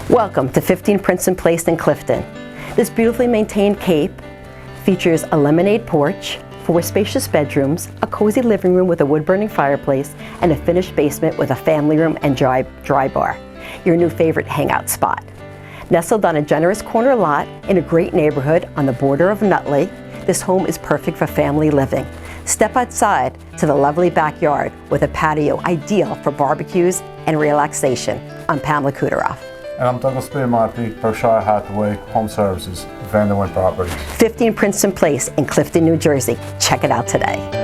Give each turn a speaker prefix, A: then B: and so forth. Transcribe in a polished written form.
A: Welcome to 15 Princeton Place in Clifton. This beautifully maintained cape features a lemonade porch, 4 spacious bedrooms, a cozy living room with a wood-burning fireplace, and a finished basement with a family room and dry bar, your new favorite hangout spot. Nestled on a generous corner lot in a great neighborhood on the border of Nutley, this home is perfect for family living. Step outside to the lovely backyard with a patio ideal for barbecues and relaxation. I'm Pamela Kuderoff.
B: And I'm Douglas Biamonte, Berkshire Hathaway Home Services, Vanderwent Properties.
A: 15 Princeton Place in Clifton, New Jersey. Check it out today.